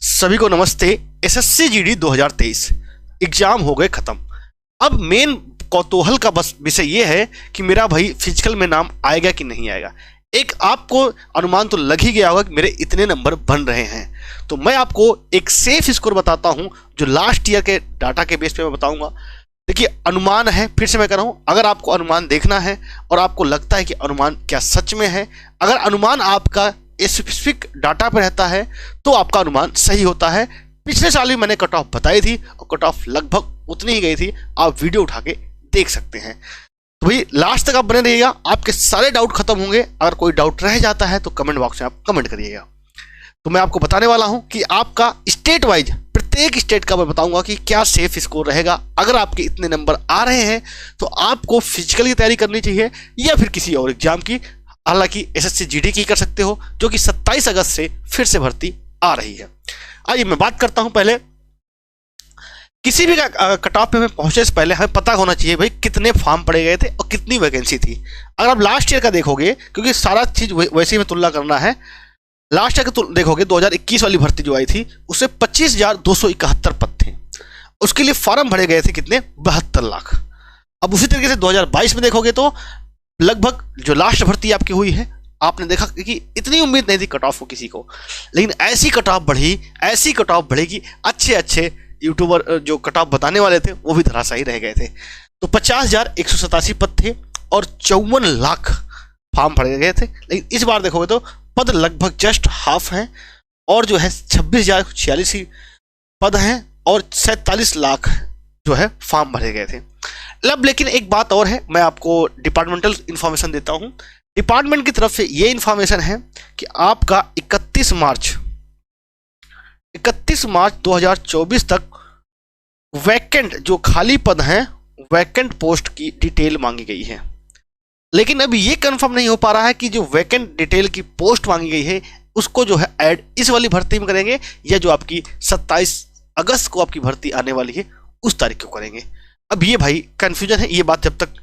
सभी को नमस्ते। एसएससी जीडी 2023 एग्जाम हो गए खत्म। अब मेन कौतूहल का बस विषय ये है कि मेरा भाई फिजिकल में नाम आएगा कि नहीं आएगा। एक आपको अनुमान तो लग ही गया होगा कि मेरे इतने नंबर बन रहे हैं, तो मैं आपको एक सेफ स्कोर बताता हूं जो लास्ट ईयर के डाटा के बेस पे मैं बताऊंगा। देखिए, अनुमान है, फिर से मैं कह रहा हूं, अगर आपको अनुमान देखना है और आपको लगता है कि अनुमान क्या सच में है, अगर अनुमान आपका स्पेसिफिक डाटा पर रहता है तो आपका अनुमान सही होता है। पिछले साल भी मैंने कट ऑफ बताई थी और कट ऑफ लगभग उतनी ही गई थी, आप वीडियो उठा के देख सकते हैं। तो भाई लास्ट तक आप बने रहिएगा, आपके सारे डाउट खत्म होंगे। अगर कोई डाउट रह जाता है तो कमेंट बॉक्स में आप कमेंट करिएगा। तो मैं आपको बताने वाला हूं कि आपका स्टेट वाइज प्रत्येक स्टेट का मैं बताऊंगा कि क्या सेफ स्कोर रहेगा। अगर आपके इतने नंबर आ रहे हैं तो आपको फिजिकल की तैयारी करनी चाहिए या फिर किसी और एग्जाम की। हालांकि एसएससी जीडी की कर सकते हो, जो कि 27 अगस्त से फिर से भर्ती आ रही है। आइए मैं बात करता हूं। पहले किसी भी कट ऑफ पे हमें पहुंचने से पहले हमें पता होना चाहिए भाई कितने फॉर्म पड़े गए थे और कितनी वैकेंसी थी। अगर आप लास्ट ईयर का देखोगे, क्योंकि सारा चीज वैसे ही में तुलना करना है, लास्ट ईयर का देखोगे 2021 वाली भर्ती जो आई थी उससे 25,271 पद थे। उसके लिए फॉर्म भरे गए थे कितने, 72 लाख। अब उसी तरीके से 2022 में देखोगे तो लगभग जो लास्ट भर्ती आपकी हुई है, आपने देखा कि इतनी उम्मीद नहीं थी कट ऑफ को किसी को, लेकिन ऐसी कट ऑफ बढ़ी, ऐसी कट ऑफ बढ़ेगी, अच्छे अच्छे यूट्यूबर जो कट ऑफ बताने वाले थे वो भी धराशायी रह गए थे। तो 50,187 पद थे और 54 लाख फॉर्म भरे गए थे। लेकिन इस बार देखोगे तो पद लगभग जस्ट हाफ हैं और जो है 26,046 पद हैं और 47 लाख जो है फॉर्म भरे गए थे। अब लेकिन एक बात और है, मैं आपको डिपार्टमेंटल इंफॉर्मेशन देता हूं। डिपार्टमेंट की तरफ से ये इंफॉर्मेशन है कि आपका 31 मार्च 2024 तक वैकेंट जो खाली पद हैं, वैकेंट पोस्ट की डिटेल मांगी गई है। लेकिन अभी ये कंफर्म नहीं हो पा रहा है कि जो वैकेंट डिटेल की पोस्ट मांगी गई है उसको जो है ऐड इस वाली भर्ती में करेंगे या जो आपकी 27 अगस्त को आपकी भर्ती आने वाली है उस तारीख को करेंगे। अब ये भाई कंफ्यूजन है, ये बात जब तक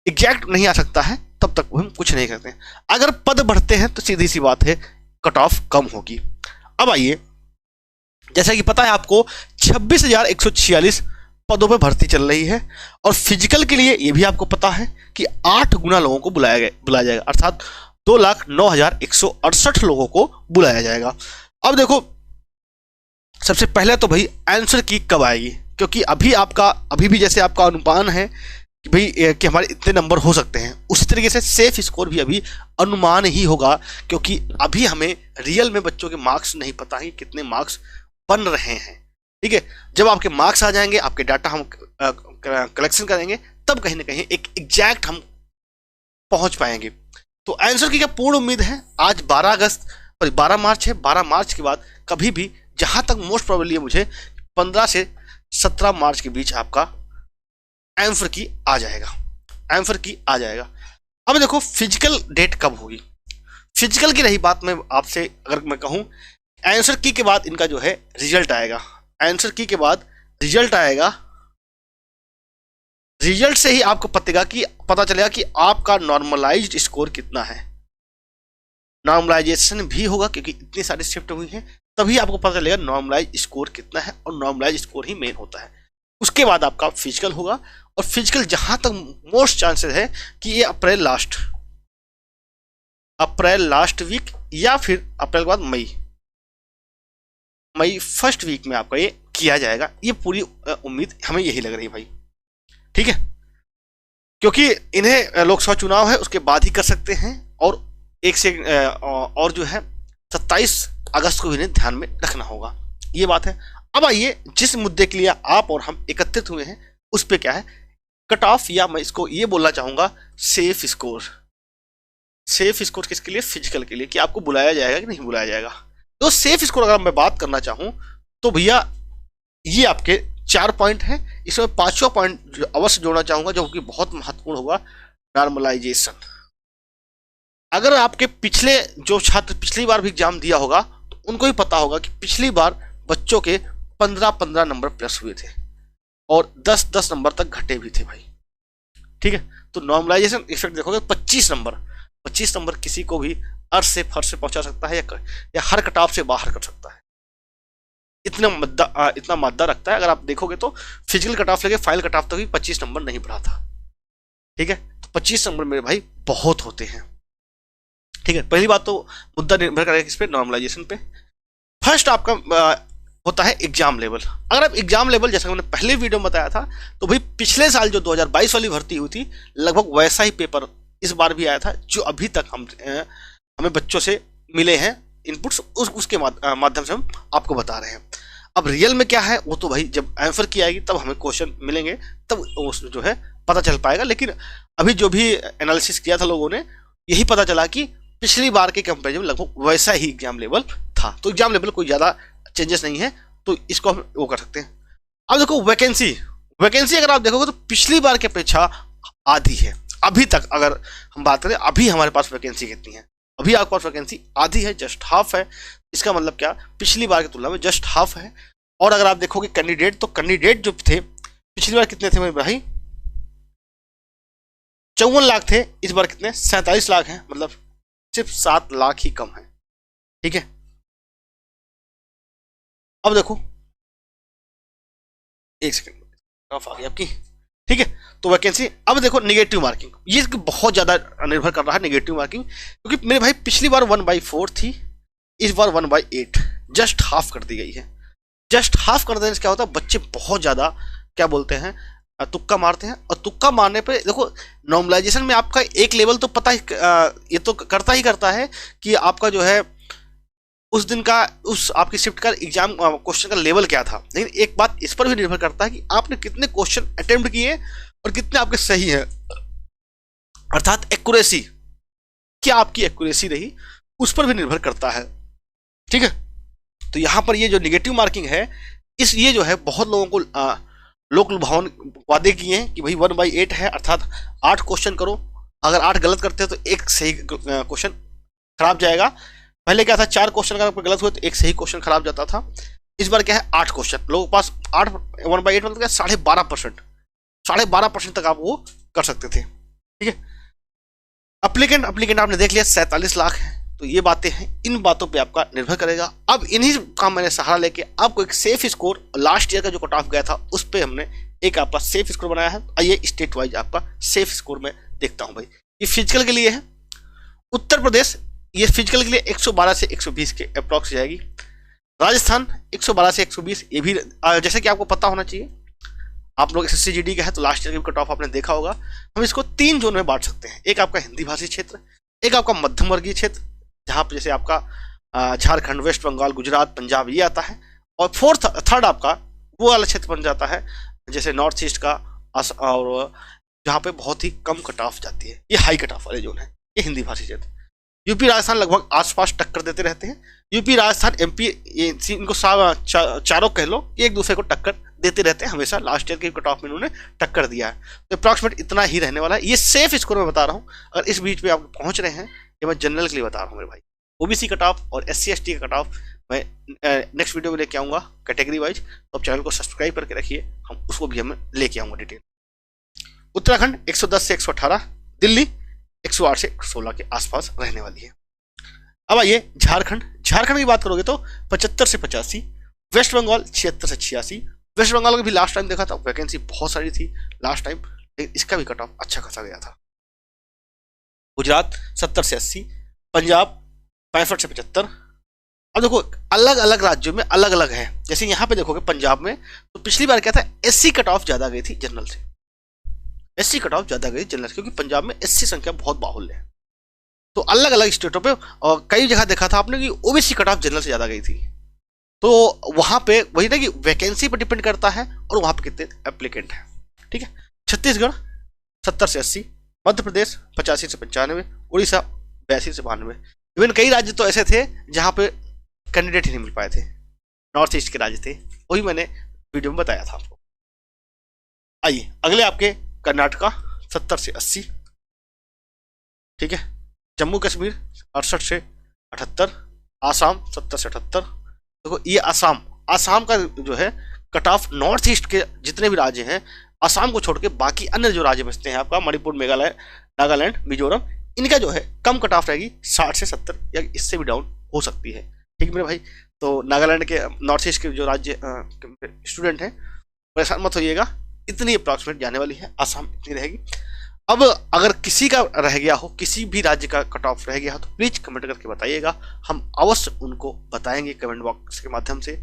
एग्जैक्ट नहीं आ सकता है तब तक हम कुछ नहीं करते हैं। अगर पद बढ़ते हैं तो सीधी सी बात है कट ऑफ कम होगी। अब आइए, जैसा कि पता है आपको 26,146 पदों पर भर्ती चल रही है और फिजिकल के लिए ये भी आपको पता है कि 8 गुना लोगों को बुलाया जाएगा, अर्थात 2,09,168 लोगों को बुलाया जाएगा। अब देखो, सबसे पहले तो भाई आंसर की कब आएगी, क्योंकि अभी भी जैसे आपका अनुमान है कि भाई कि हमारे इतने नंबर हो सकते हैं, उसी तरीके से सेफ स्कोर भी अभी अनुमान ही होगा, क्योंकि अभी हमें रियल में बच्चों के मार्क्स नहीं पता है कितने मार्क्स बन रहे हैं। ठीक है, जब आपके मार्क्स आ जाएंगे, आपके डाटा हम कलेक्शन करेंगे, तब कहीं ना कहीं एक एग्जैक्ट हम पहुंच पाएंगे। तो आंसर की क्या पूर्ण उम्मीद है। आज 12 मार्च है। 12 मार्च के बाद कभी भी, जहां तक मोस्ट प्रोबेबली है मुझे, 15 से 17 मार्च के बीच आपका आंसर की आ जाएगा। अब देखो फिजिकल डेट कब होगी। फिजिकल की रही बात, मैं आपसे अगर मैं कहूं, आंसर की के बाद इनका जो है रिजल्ट आएगा। आंसर की के बाद रिजल्ट आएगा, रिजल्ट से ही आपको पता चलेगा कि आपका नॉर्मलाइज्ड स्कोर कितना है। नॉर्मलाइजेशन भी होगा क्योंकि इतनी सारी शिफ्ट हुई हैं, तभी आपको पता चलेगा नॉर्मलाइज स्कोर कितना है, और नॉर्मलाइज स्कोर ही मेन होता है। उसके बाद आपका फिजिकल होगा, और फिजिकल जहां तक मोस्ट चांसेस है कि ये अप्रैल लास्ट वीक या फिर अप्रैल के बाद मई फर्स्ट वीक में आपका ये किया जाएगा। ये पूरी उम्मीद हमें यही लग रही है भाई। ठीक है, क्योंकि इन्हें लोकसभा चुनाव है उसके बाद ही कर सकते हैं, और और जो है 27 अगस्त को इन्हें ध्यान में रखना होगा, ये बात है। अब आइए, जिस मुद्दे के लिए आप और हम एकत्रित हुए हैं उस पे क्या है, कट ऑफ, या मैं इसको ये बोलना चाहूंगा सेफ स्कोर। सेफ स्कोर किसके लिए, फिजिकल के लिए, कि आपको बुलाया जाएगा कि नहीं बुलाया जाएगा। तो सेफ स्कोर अगर मैं बात करना चाहूं तो भैया ये आपके 4 पॉइंट हैं। इसमें 5वां पॉइंट अवश्य जोड़ना चाहूंगा जो कि बहुत महत्वपूर्ण होगा, नॉर्मलाइजेशन। अगर आपके पिछले जो छात्र पिछली बार भी एग्जाम दिया होगा तो उनको ही पता होगा कि पिछली बार बच्चों के 15-15 नंबर प्लस हुए थे और 10-10 नंबर तक घटे भी थे भाई। ठीक है, तो नॉर्मलाइजेशन इफेक्ट देखोगे 25 नंबर किसी को भी अर्थ से फर्श से पहुंचा सकता है या हर कटाव से बाहर कर सकता है। इतना मादा रखता है। अगर आप देखोगे तो फिजिकल कट ऑफ लेके फाइनल कट ऑफ तक भी 25 नंबर नहीं बढ़ा था। ठीक है, तो 25 नंबर मेरे भाई बहुत होते हैं। ठीक है, पहली बात तो मुद्दा निर्भर करेगा किस पे, नॉर्मलाइजेशन पे। फर्स्ट आपका होता है एग्जाम लेवल। अगर आप एग्जाम लेवल, जैसा मैंने पहले वीडियो में बताया था, तो भाई पिछले साल जो 2022 वाली भर्ती हुई थी लगभग वैसा ही पेपर इस बार भी आया था, जो अभी तक हमें बच्चों से मिले हैं इनपुट्स, उसके माध्यम से हम आपको बता रहे हैं। अब रियल में क्या है वो तो भाई जब आंसर की आएगी तब हमें क्वेश्चन मिलेंगे, तब जो है पता चल पाएगा। लेकिन अभी जो भी एनालिसिस किया था लोगों ने, यही पता चला कि पिछली बार के कंपेरिजन में लगभग वैसा ही एग्जाम लेवल था। तो एग्जाम लेवल कोई ज़्यादा चेंजेस नहीं है, तो इसको हम वो कर सकते हैं। अब देखो वैकेंसी अगर आप देखोगे तो पिछली बार की अपेक्षा आधी है। अभी तक अगर हम बात करें, अभी हमारे पास वैकेंसी कितनी है, अभी आपके पास वैकेंसी आधी है, जस्ट हाफ है। इसका मतलब क्या, पिछली बार की तुलना में जस्ट हाफ है। और अगर आप देखोगे कैंडिडेट, तो कैंडिडेट जो थे पिछली बार कितने थे मेरे भाई, 54 लाख थे, इस बार कितने 47 लाख हैं, मतलब सिर्फ 7 लाख ही कम है। ठीक है, अब देखो एक सेकंड ऑफ आ गई आपकी। ठीक है, तो वैकेंसी। अब देखो निगेटिव मार्किंग, ये बहुत ज्यादा निर्भर कर रहा है निगेटिव मार्किंग, क्योंकि मेरे भाई पिछली बार 1/4 थी, इस बार 1/8 जस्ट हाफ कर दी गई है। जस्ट हाफ कर देने से क्या होता है, बच्चे बहुत ज्यादा क्या बोलते हैं, तुक्का मारते हैं। और तुक्का मारने पे देखो नॉर्मलाइजेशन में आपका एक लेवल तो पता ही, ये तो करता ही करता है कि आपका जो है उस दिन का, उस आपकी शिफ्ट का एग्जाम क्वेश्चन का लेवल क्या था। लेकिन एक बात इस पर भी निर्भर करता है कि आपने कितने क्वेश्चन अटेम्प्ट किए और कितने आपके सही हैं, अर्थात एक्यूरेसी, क्या आपकी एक्यूरेसी रही, उस पर भी निर्भर करता है। ठीक है, तो यहां पर ये जो निगेटिव मार्किंग है, ये जो है बहुत लोगों को लोक लुभावन वादे किए हैं कि भाई 1/8 है, अर्थात 8 क्वेश्चन करो, अगर 8 गलत करते हो तो एक सही क्वेश्चन खराब जाएगा। पहले क्या था, 4 क्वेश्चन अगर गलत हुए तो एक सही क्वेश्चन खराब जाता था। इस बार क्या है, 8 क्वेश्चन, लोगों के पास 1/8 मतलब क्या, 12.5% तक आप वो कर सकते थे। ठीक है, एप्लीकेंट आपने देख लिया 47 लाख है। तो ये बातें हैं, इन बातों पे आपका निर्भर करेगा। अब इन्हीं का मैंने सहारा लेके आपको एक सेफ स्कोर, लास्ट ईयर का जो कट ऑफ गया था उस पर हमने एक आपका सेफ स्कोर बनाया है। आइए स्टेट वाइज आपका सेफ स्कोर में देखता हूं भाई। ये फिजिकल के लिए है, उत्तर प्रदेश ये फिजिकल के लिए 112 से 120 के अप्रॉक्स जाएगी। राजस्थान 112 से 120, ये भी जैसे कि आपको पता होना चाहिए, आप लोग SSC GD का है तो लास्ट ईयर की कट ऑफ आपने देखा होगा। हम इसको 3 जोन में बांट सकते हैं, एक आपका हिंदी भाषी क्षेत्र, एक आपका मध्यम वर्गीय क्षेत्र जहाँ पर जैसे आपका झारखंड, वेस्ट बंगाल, गुजरात, पंजाब ये आता है, और थर्ड आपका वो वाला क्षेत्र बन जाता है जैसे नॉर्थ ईस्ट का, और जहाँ पे बहुत ही कम कट ऑफ जाती है, ये हाई कट ऑफ वाले जोन है, ये हिंदी भाषी क्षेत्र। यूपी राजस्थान लगभग आसपास टक्कर देते रहते हैं। यूपी राजस्थान MP इनको चारों कह लो, ये एक दूसरे को टक्कर देते रहते हैं हमेशा। लास्ट ईयर के कट ऑफ में इन्होंने टक्कर दिया है, तो अप्रॉक्सीमेट इतना ही रहने वाला है। ये सेफ स्कोर में बता रहा हूँ, अगर इस बीच में आप पहुंच रहे हैं, ये मैं जनरल के लिए बता रहा हूँ मेरे भाई। OBC कट ऑफ और SC ST का कट ऑफ मैं नेक्स्ट वीडियो में लेके आऊँगा कैटेगरी वाइज, तो आप चैनल को सब्सक्राइब करके रखिए, हम उसको भी हमें लेके आऊँगा डिटेल। उत्तराखंड 110 से 118, दिल्ली 108 से 116 के आसपास रहने वाली है। अब आइए झारखंड की बात करोगे तो 75 से 85, वेस्ट बंगाल 76 से 86। वेस्ट बंगाल का भी लास्ट टाइम देखा था वैकेंसी बहुत सारी थी लास्ट टाइम, लेकिन इसका भी कट ऑफ अच्छा खासा गया था। गुजरात 70 से 80, पंजाब 65 से 75। अब देखो अलग अलग राज्यों में अलग अलग है। जैसे यहाँ पे देखोगे पंजाब में, तो पिछली बार क्या था, SC कट ऑफ ज्यादा गई थी जनरल से, SC कट ऑफ ज्यादा गई जनरल, क्योंकि पंजाब में SC संख्या बहुत बाहुल्य है। तो अलग अलग स्टेटों पे और कई जगह देखा था आपने कि OBC कट ऑफ जनरल से ज्यादा गई थी। तो वहां पे वही ना कि वैकेंसी पर डिपेंड करता है और वहां पे कितने एप्लीकेंट हैं। ठीक है, छत्तीसगढ़ 70 से 80, मध्य प्रदेश 85 से 95, उड़ीसा 82 से 92। इवन कई राज्य तो ऐसे थे जहां पे कैंडिडेट ही नहीं मिल पाए थे, नॉर्थ ईस्ट के राज्य थे, वही मैंने वीडियो में बताया था आपको। आइए अगले आपके कर्नाटका 70 से 80। ठीक है, जम्मू कश्मीर 68 से 78, आसाम 70 से 78। देखो ये आसाम का जो है कट ऑफ नॉर्थ ईस्ट के जितने भी राज्य हैं, आसाम को छोड़ के बाकी अन्य जो राज्य बचते हैं आपका मणिपुर, मेघालय, नागालैंड, मिजोरम, इनका जो है कम कट ऑफ रहेगी 60 से 70 या इससे भी डाउन हो सकती है। ठीक है मेरे भाई। तो नागालैंड के, नॉर्थ ईस्ट के जो राज्य स्टूडेंट हैं, परेशान मत होइएगा, इतनी अप्रॉक्सीमेट जाने वाली है, आसाम इतनी रहेगी। अब अगर किसी का रह गया हो, किसी भी राज्य का कट ऑफ रह गया हो, तो प्लीज कमेंट करके बताइएगा, हम अवश्य उनको बताएंगे कमेंट बॉक्स के माध्यम से।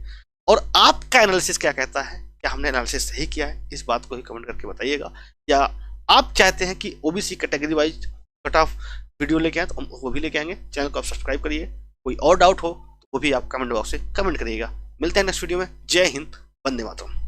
और आपका एनालिसिस क्या कहता है, क्या हमने एनालिसिस सही किया है, इस बात को ही कमेंट करके बताइएगा। या आप चाहते हैं कि OBC category wise cut off video लेके आए, तो हम वो भी लेके आएंगे। चैनल को आप सब्सक्राइब करिए। कोई और डाउट हो तो वो भी आप कमेंट बॉक्स से कमेंट करिएगा। मिलते हैं नेक्स्ट वीडियो में। जय हिंद, वंदे मातरम।